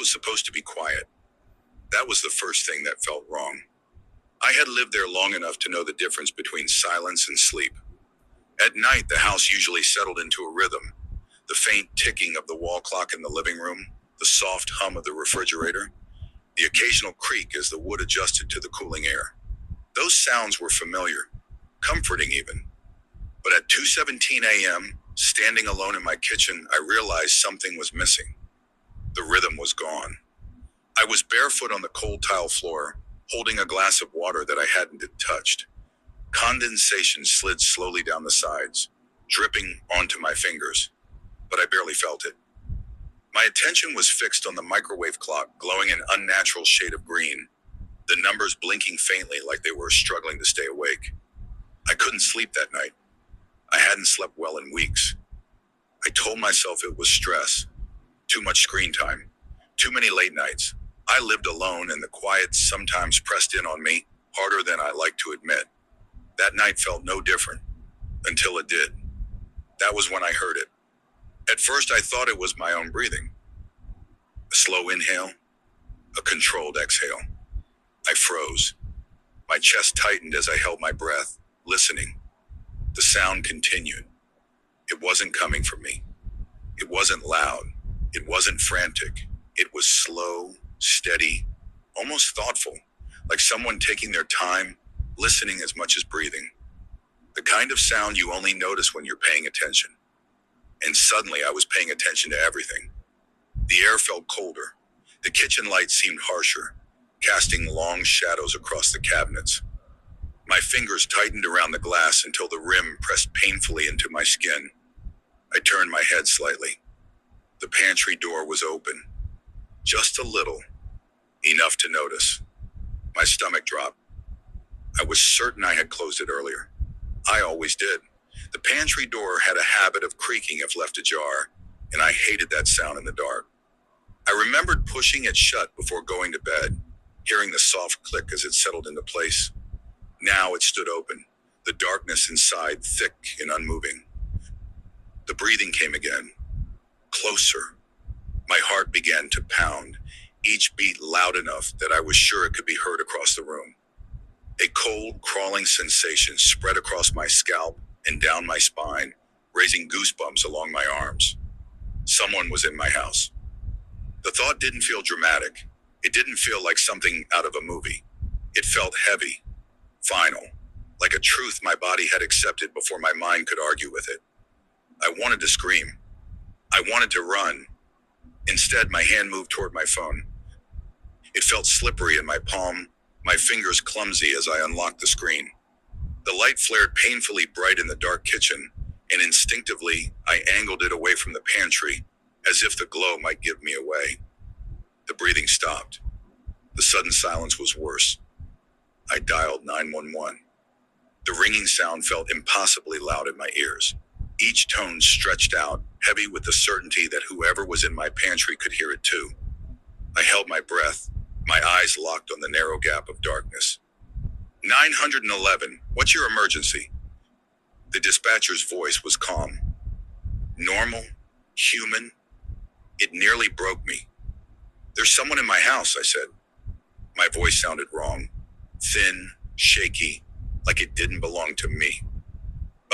was supposed to be quiet. That was the first thing that felt wrong. I had lived there long enough to know the difference between silence and sleep. At night, the house usually settled into a rhythm. The faint ticking of the wall clock in the living room, the soft hum of the refrigerator, the occasional creak as the wood adjusted to the cooling air. Those sounds were familiar, comforting even. But at 2:17 a.m., standing alone in my kitchen, I realized something was missing. The rhythm was gone. I was barefoot on the cold tile floor, holding a glass of water that I hadn't touched. Condensation slid slowly down the sides, dripping onto my fingers, but I barely felt it. My attention was fixed on the microwave clock, glowing an unnatural shade of green, the numbers blinking faintly like they were struggling to stay awake. I couldn't sleep that night. I hadn't slept well in weeks. I told myself it was stress, too much screen time, too many late nights. I lived alone and the quiet sometimes pressed in on me, harder than I like to admit. That night felt no different, until it did. That was when I heard it. At first I thought it was my own breathing. A slow inhale, a controlled exhale. I froze. My chest tightened as I held my breath, listening. The sound continued. It wasn't coming from me. It wasn't loud. It wasn't frantic. It was slow, steady, almost thoughtful, like someone taking their time, listening as much as breathing. The kind of sound you only notice when you're paying attention. And suddenly I was paying attention to everything. The air felt colder. The kitchen lights seemed harsher, casting long shadows across the cabinets. My fingers tightened around the glass until the rim pressed painfully into my skin. I turned my head slightly. The pantry door was open. Just a little. Enough to notice. My stomach dropped. I was certain I had closed it earlier. I always did. The pantry door had a habit of creaking if left ajar, and I hated that sound in the dark. I remembered pushing it shut before going to bed, hearing the soft click as it settled into place. Now it stood open, the darkness inside thick and unmoving. The breathing came again, closer. My heart began to pound, each beat loud enough that I was sure it could be heard across the room. A cold, crawling sensation spread across my scalp and down my spine, raising goosebumps along my arms. Someone was in my house. The thought didn't feel dramatic. It didn't feel like something out of a movie. It felt heavy, final, like a truth my body had accepted before my mind could argue with it. I wanted to scream. I wanted to run. Instead, my hand moved toward my phone. It felt slippery in my palm, my fingers clumsy as I unlocked the screen. The light flared painfully bright in the dark kitchen, and instinctively, I angled it away from the pantry, as if the glow might give me away. The breathing stopped. The sudden silence was worse. I dialed 911. The ringing sound felt impossibly loud in my ears. Each tone stretched out, heavy with the certainty that whoever was in my pantry could hear it too. I held my breath, my eyes locked on the narrow gap of darkness. 911, what's your emergency? The dispatcher's voice was calm. Normal, human. It nearly broke me. There's someone in my house, I said. My voice sounded wrong, thin, shaky, like it didn't belong to me.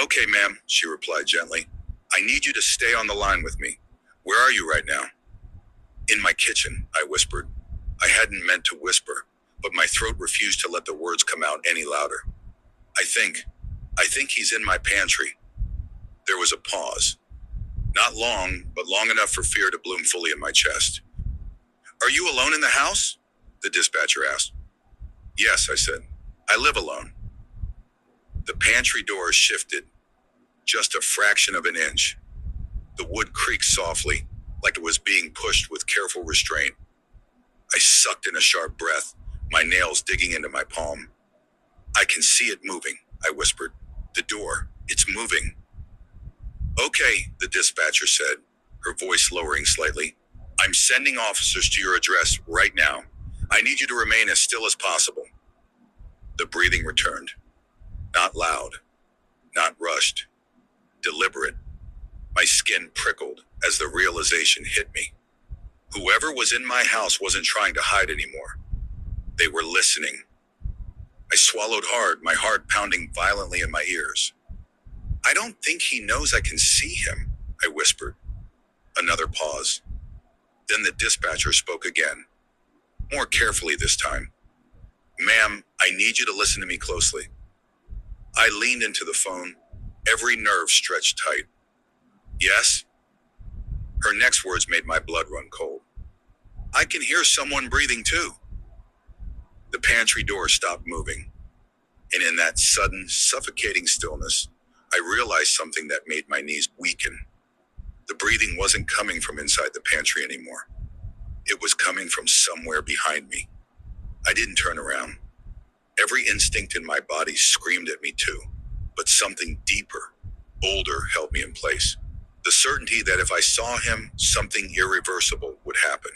Okay, ma'am, she replied gently. I need you to stay on the line with me. Where are you right now? In my kitchen, I whispered. I hadn't meant to whisper, but my throat refused to let the words come out any louder. I think he's in my pantry. There was a pause. Not long, but long enough for fear to bloom fully in my chest. Are you alone in the house? The dispatcher asked. Yes, I said. I live alone. The pantry door shifted, just a fraction of an inch. The wood creaked softly, like it was being pushed with careful restraint. I sucked in a sharp breath, my nails digging into my palm. I can see it moving, I whispered. The door, it's moving. Okay, the dispatcher said, her voice lowering slightly. I'm sending officers to your address right now. I need you to remain as still as possible. The breathing returned. Not loud, not rushed, deliberate. My skin prickled as the realization hit me. Whoever was in my house wasn't trying to hide anymore. They were listening. I swallowed hard, my heart pounding violently in my ears. I don't think he knows I can see him, I whispered. Another pause. Then the dispatcher spoke again, more carefully this time. Ma'am, I need you to listen to me closely. I leaned into the phone, every nerve stretched tight. Yes? Her next words made my blood run cold. I can hear someone breathing too. The pantry door stopped moving, and in that sudden, suffocating stillness, I realized something that made my knees weaken. The breathing wasn't coming from inside the pantry anymore. It was coming from somewhere behind me. I didn't turn around. Every instinct in my body screamed at me too, but something deeper, older held me in place. The certainty that if I saw him, something irreversible would happen.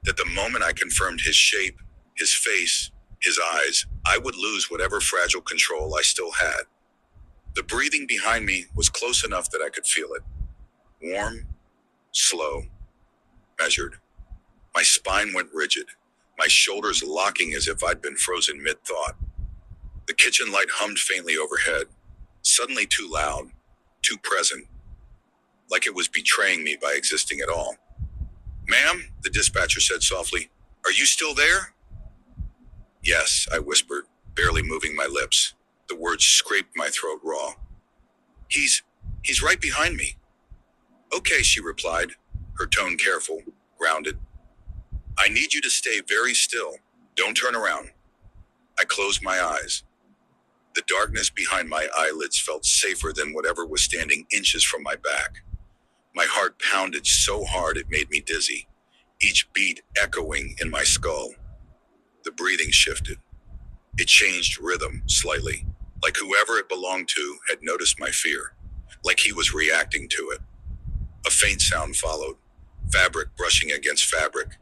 That the moment I confirmed his shape, his face, his eyes, I would lose whatever fragile control I still had. The breathing behind me was close enough that I could feel it. Warm, slow, measured. My spine went rigid, my shoulders locking as if I'd been frozen mid-thought. The kitchen light hummed faintly overhead, suddenly too loud, too present, like it was betraying me by existing at all. Ma'am, the dispatcher said softly, are you still there? Yes, I whispered, barely moving my lips. The words scraped my throat raw. He's right behind me. Okay, she replied, her tone careful, grounded. I need you to stay very still. Don't turn around. I closed my eyes. The darkness behind my eyelids felt safer than whatever was standing inches from my back. My heart pounded so hard it made me dizzy, each beat echoing in my skull. The breathing shifted. It changed rhythm slightly, like whoever it belonged to had noticed my fear, like he was reacting to it. A faint sound followed, fabric brushing against fabric,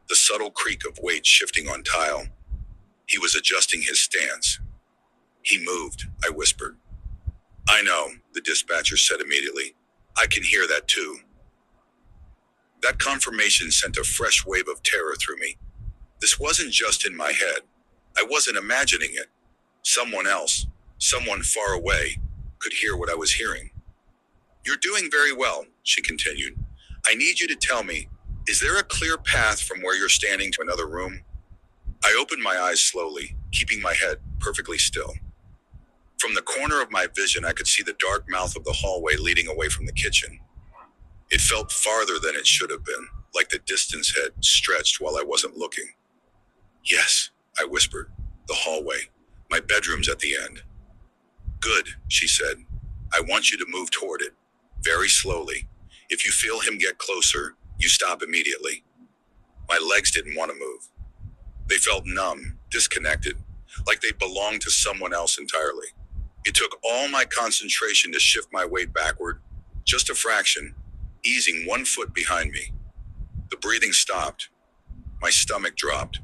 the subtle creak of weight shifting on tile. He was adjusting his stance. He moved, I whispered. I know, the dispatcher said immediately. I can hear that too. That confirmation sent a fresh wave of terror through me. This wasn't just in my head. I wasn't imagining it. Someone else, someone far away, could hear what I was hearing. You're doing very well, she continued. I need you to tell me, is there a clear path from where you're standing to another room? I opened my eyes slowly, keeping my head perfectly still. From the corner of my vision, I could see the dark mouth of the hallway leading away from the kitchen. It felt farther than it should have been, like the distance had stretched while I wasn't looking. Yes, I whispered. The hallway. My bedroom's at the end. Good, she said. I want you to move toward it. Very slowly. If you feel him get closer, you stop immediately. My legs didn't want to move. They felt numb, disconnected, like they belonged to someone else entirely. It took all my concentration to shift my weight backward, just a fraction, easing 1 foot behind me. The breathing stopped. My stomach dropped.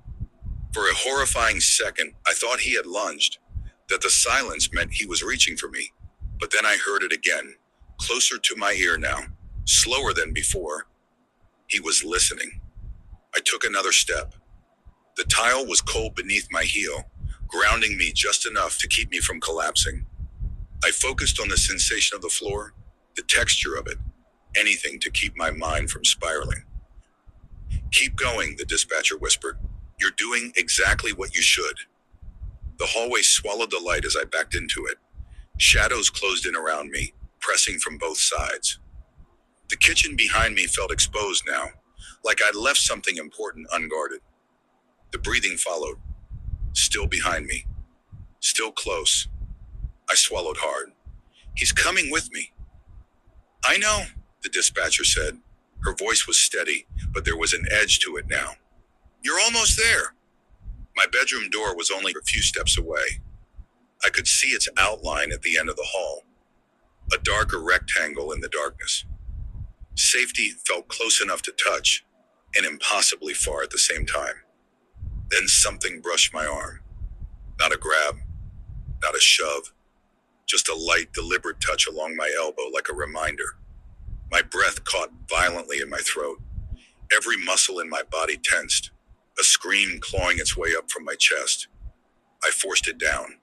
For a horrifying second, I thought he had lunged, that the silence meant he was reaching for me. But then I heard it again, closer to my ear now, slower than before. He was listening. I took another step. The tile was cold beneath my heel, grounding me just enough to keep me from collapsing. I focused on the sensation of the floor, the texture of it, anything to keep my mind from spiraling. Keep going, the dispatcher whispered. You're doing exactly what you should. The hallway swallowed the light as I backed into it. Shadows closed in around me, pressing from both sides. The kitchen behind me felt exposed now, like I'd left something important unguarded. The breathing followed, still behind me, still close. I swallowed hard. He's coming with me. I know, the dispatcher said. Her voice was steady, but there was an edge to it now. You're almost there. My bedroom door was only a few steps away. I could see its outline at the end of the hall, a darker rectangle in the darkness. Safety felt close enough to touch, and impossibly far at the same time. Then something brushed my arm. Not a grab, not a shove, just a light, deliberate touch along my elbow like a reminder. My breath caught violently in my throat. Every muscle in my body tensed, a scream clawing its way up from my chest. I forced it down.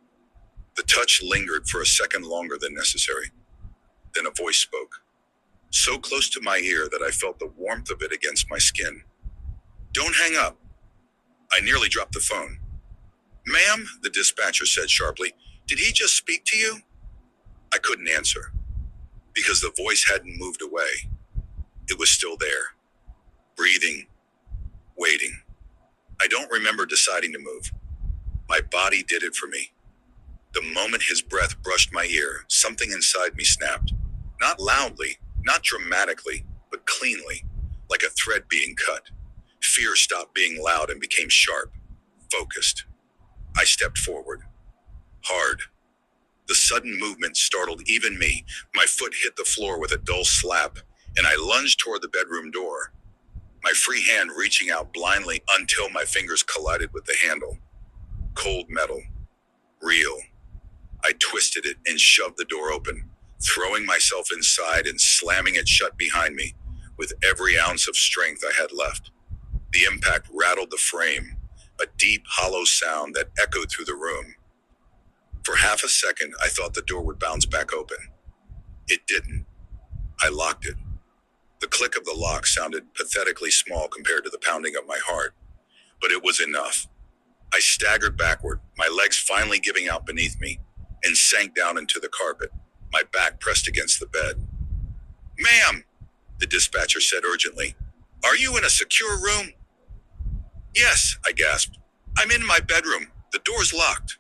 The touch lingered for a second longer than necessary. Then a voice spoke, so close to my ear that I felt the warmth of it against my skin. "Don't hang up." I nearly dropped the phone. "Ma'am," the dispatcher said sharply, "did he just speak to you?" I couldn't answer, because the voice hadn't moved away. It was still there, breathing, waiting. I don't remember deciding to move. My body did it for me. The moment his breath brushed my ear, something inside me snapped. Not loudly, not dramatically, but cleanly, like a thread being cut. Fear stopped being loud and became sharp, focused. I stepped forward. Hard. The sudden movement startled even me. My foot hit the floor with a dull slap, and I lunged toward the bedroom door, my free hand reaching out blindly until my fingers collided with the handle. Cold metal. Real. I twisted it and shoved the door open, throwing myself inside and slamming it shut behind me with every ounce of strength I had left. The impact rattled the frame, a deep, hollow sound that echoed through the room. For half a second, I thought the door would bounce back open. It didn't. I locked it. The click of the lock sounded pathetically small compared to the pounding of my heart, but it was enough. I staggered backward, my legs finally giving out beneath me, and sank down into the carpet, my back pressed against the bed. "Ma'am," the dispatcher said urgently, "are you in a secure room?" "Yes," I gasped. "I'm in my bedroom. The door's locked."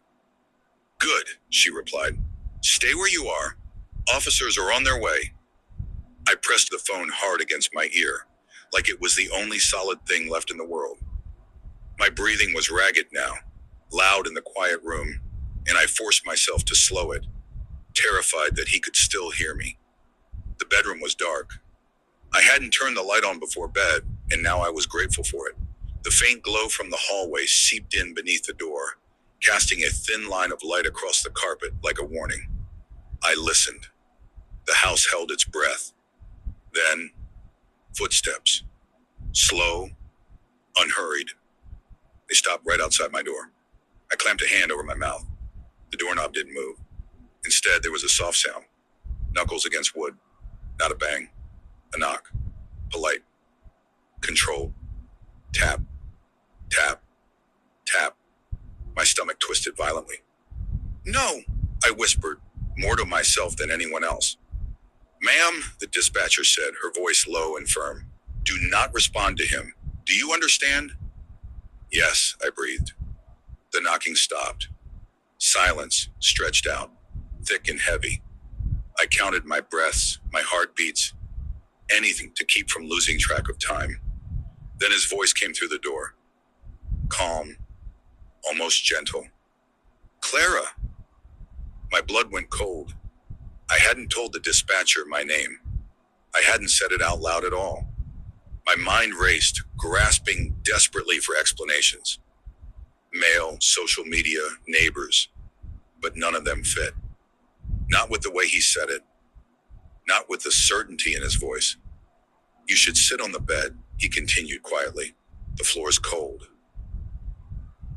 "Good," she replied. "Stay where you are. Officers are on their way." I pressed the phone hard against my ear, like it was the only solid thing left in the world. My breathing was ragged now, loud in the quiet room, and I forced myself to slow it, terrified that he could still hear me. The bedroom was dark. I hadn't turned the light on before bed, and now I was grateful for it. The faint glow from the hallway seeped in beneath the door, casting a thin line of light across the carpet like a warning. I listened. The house held its breath. Then, footsteps. Slow, unhurried. They stopped right outside my door. I clamped a hand over my mouth. The doorknob didn't move. Instead, there was a soft sound. Knuckles against wood. Not a bang. A knock. Polite. Controlled. Tap. Tap. Tap. My stomach twisted violently. "No," I whispered, more to myself than anyone else. "Ma'am," the dispatcher said, her voice low and firm. "Do not respond to him. Do you understand?" "Yes," I breathed. The knocking stopped. Silence stretched out, thick and heavy. I counted my breaths, my heartbeats, anything to keep from losing track of time. Then his voice came through the door. Calm, almost gentle. "Clara." My blood went cold. I hadn't told the dispatcher my name. I hadn't said it out loud at all. My mind raced, grasping desperately for explanations. Mail, social media, neighbors. But none of them fit. Not with the way he said it. Not with the certainty in his voice. "You should sit on the bed," he continued quietly. "The floor's cold."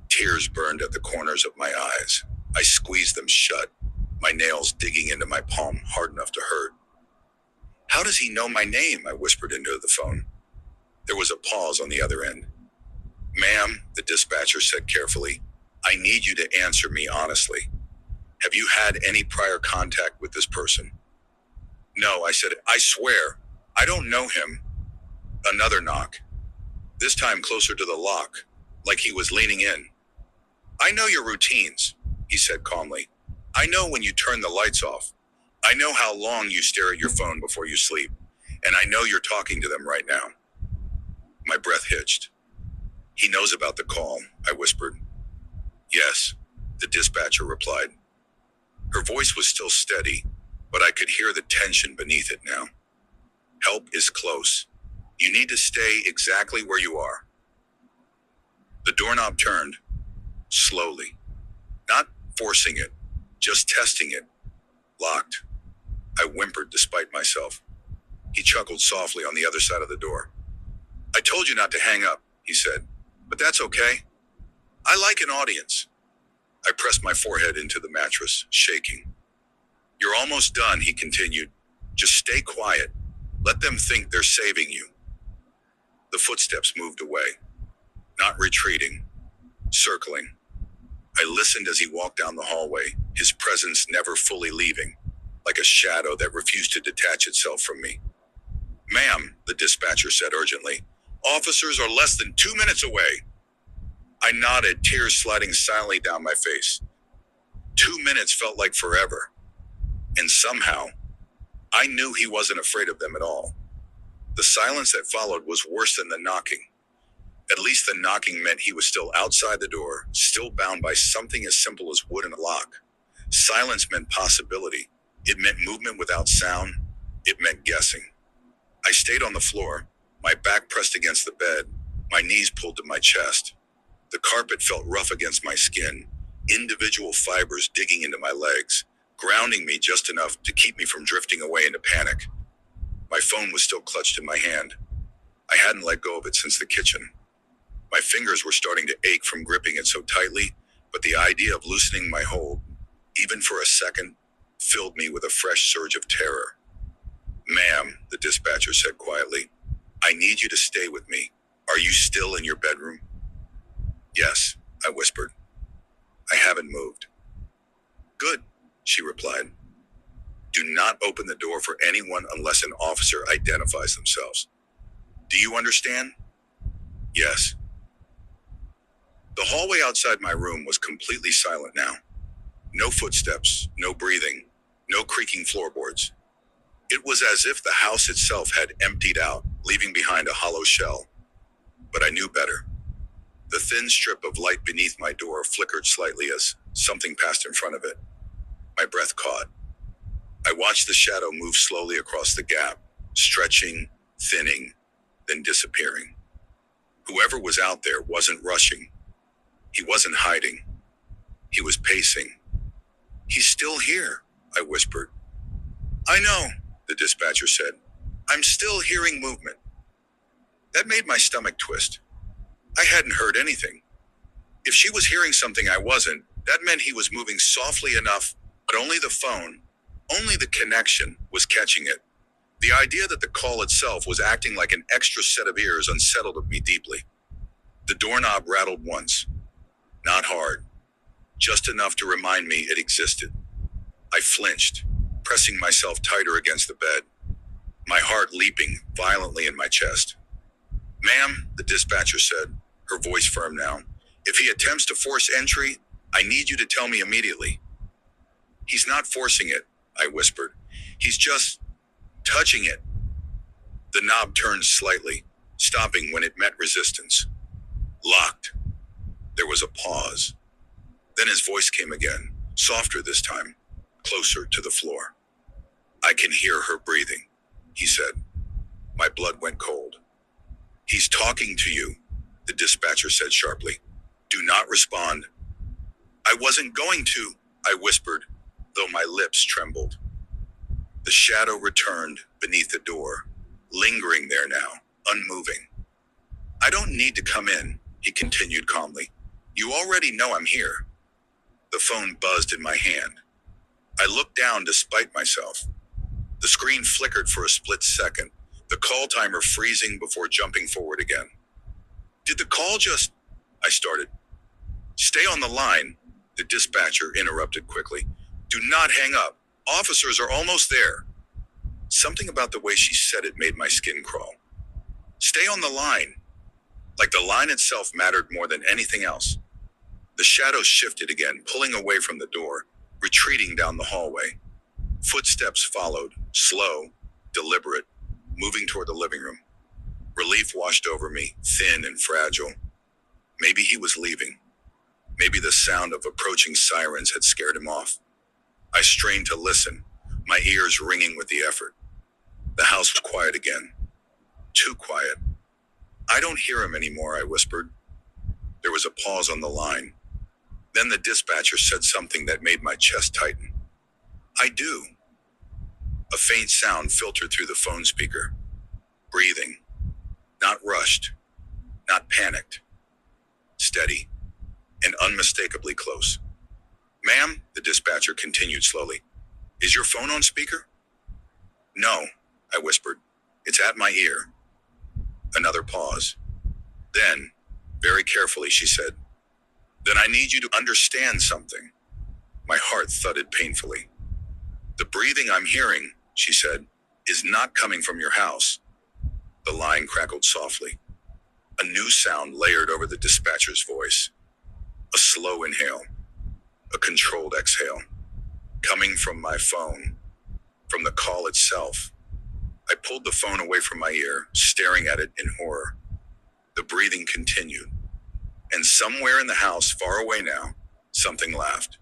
Tears burned at the corners of my eyes. I squeezed them shut, my nails digging into my palm hard enough to hurt. "How does he know my name?" I whispered into the phone. There was a pause on the other end. "Ma'am," the dispatcher said carefully, "I need you to answer me honestly. Have you had any prior contact with this person?" "No," I said. "I swear, I don't know him." Another knock. This time closer to the lock, like he was leaning in. "I know your routines," he said calmly. "I know when you turn the lights off. I know how long you stare at your phone before you sleep. And I know you're talking to them right now." My breath hitched. "He knows about the call," I whispered. "Yes," the dispatcher replied. Her voice was still steady, but I could hear the tension beneath it now. "Help is close. You need to stay exactly where you are." The doorknob turned, slowly. Not forcing it, just testing it. Locked. I whimpered despite myself. He chuckled softly on the other side of the door. I told you not to hang up, he said. But that's okay. I like an audience. I pressed my forehead into the mattress, shaking. You're almost done, he continued. Just stay quiet. Let them think they're saving you. The footsteps moved away, not retreating, circling. I listened as he walked down the hallway, his presence never fully leaving, like a shadow that refused to detach itself from me. Ma'am, the dispatcher said urgently, officers are less than 2 minutes away. I nodded, tears sliding silently down my face. 2 minutes felt like forever. And somehow, I knew he wasn't afraid of them at all. The silence that followed was worse than the knocking. At least the knocking meant he was still outside the door, still bound by something as simple as wood and a lock. Silence meant possibility. It meant movement without sound. It meant guessing. I stayed on the floor, my back pressed against the bed, my knees pulled to my chest. The carpet felt rough against my skin, individual fibers digging into my legs, grounding me just enough to keep me from drifting away into panic. My phone was still clutched in my hand. I hadn't let go of it since the kitchen. My fingers were starting to ache from gripping it so tightly, but the idea of loosening my hold, even for a second, filled me with a fresh surge of terror. Ma'am, the dispatcher said quietly, I need you to stay with me. Are you still in your bedroom? Yes, I whispered. I haven't moved. Good, she replied. Do not open the door for anyone unless an officer identifies themselves. Do you understand? Yes. The hallway outside my room was completely silent now. No footsteps, no breathing, no creaking floorboards. It was as if the house itself had emptied out, leaving behind a hollow shell. But I knew better. The thin strip of light beneath my door flickered slightly as something passed in front of it. My breath caught. I watched the shadow move slowly across the gap, stretching, thinning, then disappearing. Whoever was out there wasn't rushing. He wasn't hiding. He was pacing. He's still here, I whispered. I know, the dispatcher said. I'm still hearing movement. That made my stomach twist. I hadn't heard anything. If she was hearing something I wasn't, that meant he was moving softly enough, but only the phone, only the connection was catching it. The idea that the call itself was acting like an extra set of ears unsettled me deeply. The doorknob rattled once. Not hard. Just enough to remind me it existed. I flinched, pressing myself tighter against the bed, my heart leaping violently in my chest. Ma'am, the dispatcher said, her voice firm now. If he attempts to force entry, I need you to tell me immediately. He's not forcing it, I whispered. He's just touching it. The knob turned slightly, stopping when it met resistance. Locked. There was a pause. Then his voice came again, softer this time, closer to the floor. I can hear her breathing, he said. My blood went cold. He's talking to you, the dispatcher said sharply. Do not respond. I wasn't going to, I whispered, though my lips trembled. The shadow returned beneath the door, lingering there now, unmoving. I don't need to come in, he continued calmly. You already know I'm here. The phone buzzed in my hand. I looked down despite myself. The screen flickered for a split second, the call timer freezing before jumping forward again. Did the call just... I started. Stay on the line, the dispatcher interrupted quickly. Do not hang up. Officers are almost there. Something about the way she said it made my skin crawl. Stay on the line. Like the line itself mattered more than anything else. The shadow shifted again, pulling away from the door, retreating down the hallway. Footsteps followed, slow, deliberate, moving toward the living room. Relief washed over me, thin and fragile. Maybe he was leaving. Maybe the sound of approaching sirens had scared him off. I strained to listen, my ears ringing with the effort. The house was quiet again. Too quiet. I don't hear him anymore, I whispered. There was a pause on the line. Then the dispatcher said something that made my chest tighten. I do. A faint sound filtered through the phone speaker. Breathing. Not rushed, not panicked, steady, and unmistakably close. Ma'am, the dispatcher continued slowly. Is your phone on speaker? No, I whispered. It's at my ear. Another pause. Then, very carefully, she said, Then I need you to understand something. My heart thudded painfully. The breathing I'm hearing, she said, is not coming from your house. The line crackled softly. A new sound layered over the dispatcher's voice. A slow inhale. A controlled exhale. Coming from my phone. From the call itself. I pulled the phone away from my ear, staring at it in horror. The breathing continued. And somewhere in the house, far away now, something laughed.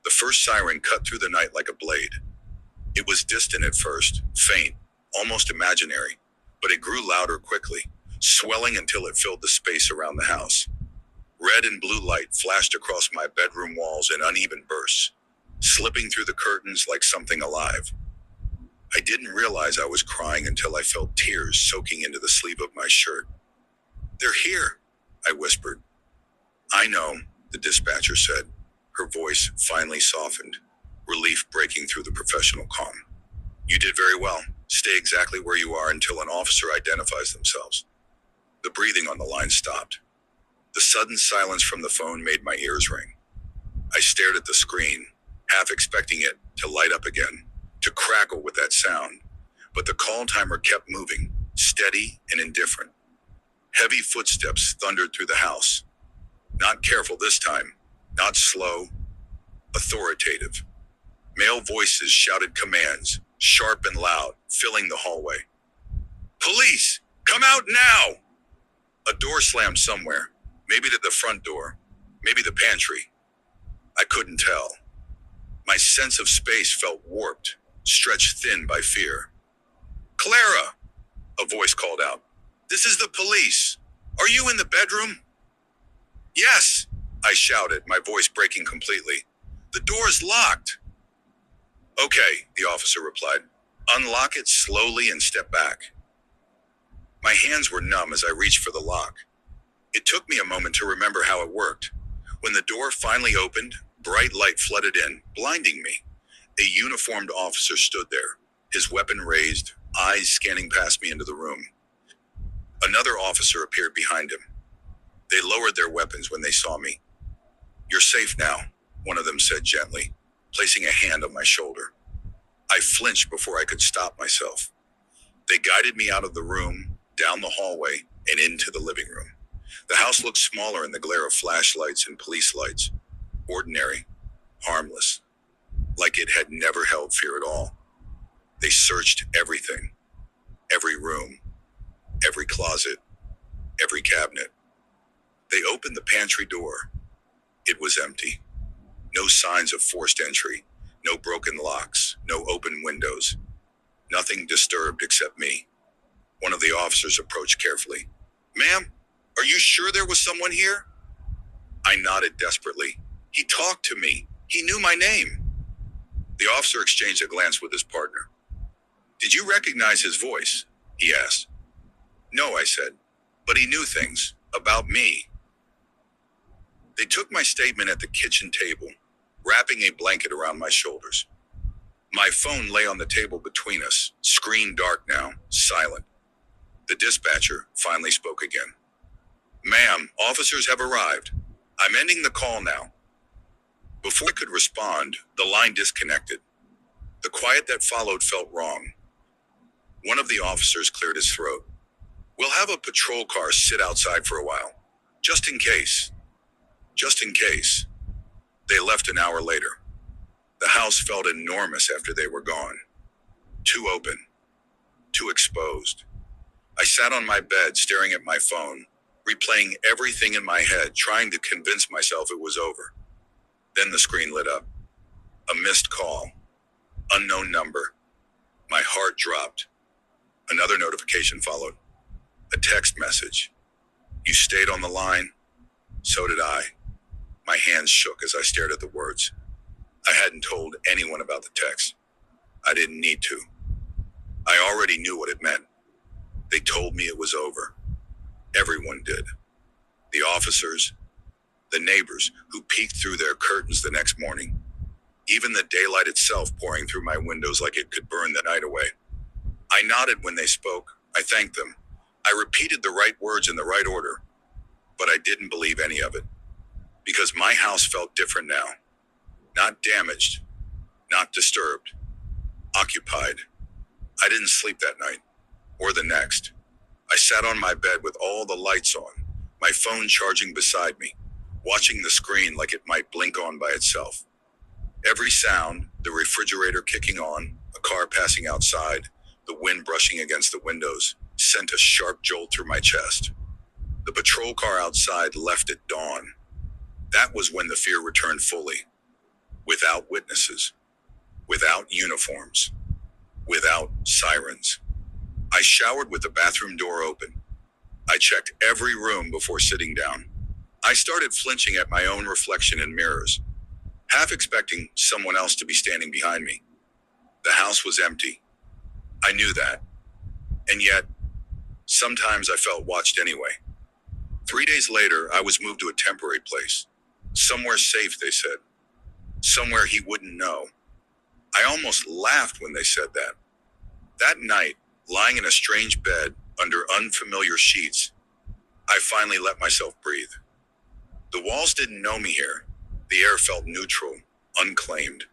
The first siren cut through the night like a blade. It was distant at first, faint, almost imaginary, but it grew louder quickly, swelling until it filled the space around the house. Red and blue light flashed across my bedroom walls in uneven bursts, slipping through the curtains like something alive. I didn't realize I was crying until I felt tears soaking into the sleeve of my shirt. They're here, I whispered. I know, the dispatcher said. Her voice finally softened, relief breaking through the professional calm. You did very well. Stay exactly where you are until an officer identifies themselves. The breathing on the line stopped. The sudden silence from the phone made my ears ring. I stared at the screen, half expecting it to light up again, to crackle with that sound, but the call timer kept moving, steady and indifferent. Heavy footsteps thundered through the house. Not careful this time, not slow, authoritative. Male voices shouted commands, sharp and loud, filling the hallway. Police, come out now! A door slammed somewhere, maybe to the front door, maybe the pantry. I couldn't tell. My sense of space felt warped, stretched thin by fear. Clara, a voice called out. This is the police. Are you in the bedroom? Yes, I shouted, my voice breaking completely. The door's locked. Okay, the officer replied. Unlock it slowly and step back. My hands were numb as I reached for the lock. It took me a moment to remember how it worked. When the door finally opened, bright light flooded in, blinding me. A uniformed officer stood there, his weapon raised, eyes scanning past me into the room. Another officer appeared behind him. They lowered their weapons when they saw me. You're safe now, one of them said gently, placing a hand on my shoulder. I flinched before I could stop myself. They guided me out of the room, down the hallway, and into the living room. The house looked smaller in the glare of flashlights and police lights. Ordinary, harmless, like it had never held fear at all. They searched everything, every room, every closet, every cabinet. They opened the pantry door. It was empty. No signs of forced entry, no broken locks, no open windows. Nothing disturbed except me. One of the officers approached carefully. Ma'am, are you sure there was someone here? I nodded desperately. He talked to me. He knew my name. The officer exchanged a glance with his partner. Did you recognize his voice? He asked. No, I said, but he knew things about me. They took my statement at the kitchen table, wrapping a blanket around my shoulders. My phone lay on the table between us, screen dark now, silent. The dispatcher finally spoke again. Ma'am, officers have arrived. I'm ending the call now. Before I could respond, the line disconnected. The quiet that followed felt wrong. One of the officers cleared his throat. We'll have a patrol car sit outside for a while. Just in case. Just in case. They left an hour later. The house felt enormous after they were gone. Too open. Too exposed. I sat on my bed staring at my phone, replaying everything in my head, trying to convince myself it was over. Then the screen lit up. A missed call. Unknown number. My heart dropped. Another notification followed. A text message. You stayed on the line? So did I. My hands shook as I stared at the words. I hadn't told anyone about the text. I didn't need to. I already knew what it meant. They told me it was over. Everyone did. The officers, the neighbors who peeked through their curtains the next morning, even the daylight itself pouring through my windows like it could burn the night away. I nodded when they spoke. I thanked them. I repeated the right words in the right order, but I didn't believe any of it. Because my house felt different now. Not damaged, not disturbed, occupied. I didn't sleep that night, or the next. I sat on my bed with all the lights on, my phone charging beside me, watching the screen like it might blink on by itself. Every sound, the refrigerator kicking on, a car passing outside, the wind brushing against the windows, sent a sharp jolt through my chest. The patrol car outside left at dawn. That was when the fear returned fully. Without witnesses, without uniforms, without sirens. I showered with the bathroom door open. I checked every room before sitting down. I started flinching at my own reflection in mirrors, half expecting someone else to be standing behind me. The house was empty. I knew that. And yet, sometimes I felt watched anyway. 3 days later, I was moved to a temporary place. Somewhere safe, they said. Somewhere he wouldn't know. I almost laughed when they said that. That night, lying in a strange bed under unfamiliar sheets, I finally let myself breathe. The walls didn't know me here. The air felt neutral, unclaimed.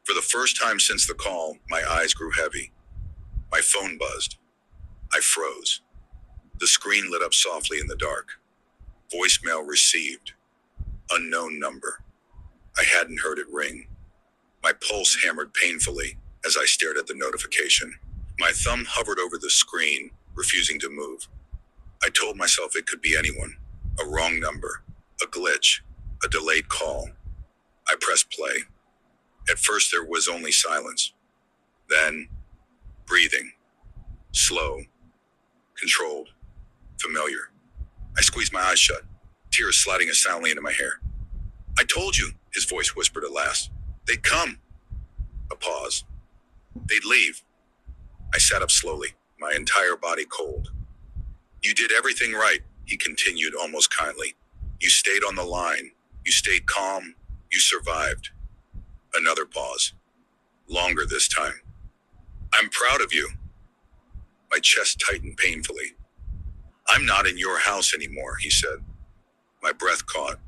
For the first time since the call, my eyes grew heavy. My phone buzzed. I froze. The screen lit up softly in the dark. Voicemail received. Unknown number. I hadn't heard it ring. My pulse hammered painfully as I stared at the notification. My thumb hovered over the screen, refusing to move. I told myself it could be anyone. A wrong number. A glitch. A delayed call. I pressed play. At first there was only silence. Then, breathing. Slow. Controlled. Familiar. I squeezed my eyes shut, tears sliding soundly into my hair. I told you, his voice whispered at last. They'd come. A pause. They'd leave. I sat up slowly, my entire body cold. You did everything right, he continued almost kindly. You stayed on the line. You stayed calm. You survived. Another pause. Longer this time. I'm proud of you. My chest tightened painfully. I'm not in your house anymore, he said. My breath caught.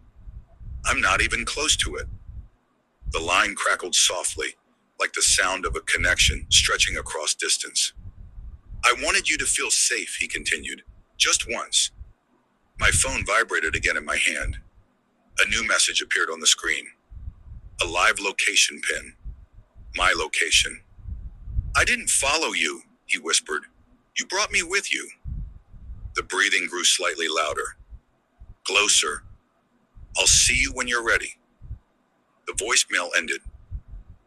I'm not even close to it. The line crackled softly, like the sound of a connection stretching across distance. I wanted you to feel safe, he continued. Just once. My phone vibrated again in my hand. A new message appeared on the screen. A live location pin. My location. I didn't follow you, he whispered. You brought me with you. The breathing grew slightly louder. Closer. I'll see you when you're ready. The voicemail ended.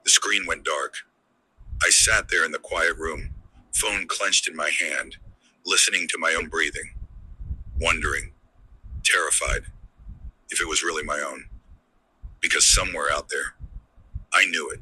The screen went dark. I sat there in the quiet room, phone clenched in my hand, listening to my own breathing, wondering, terrified, if it was really my own. Because somewhere out there, I knew it.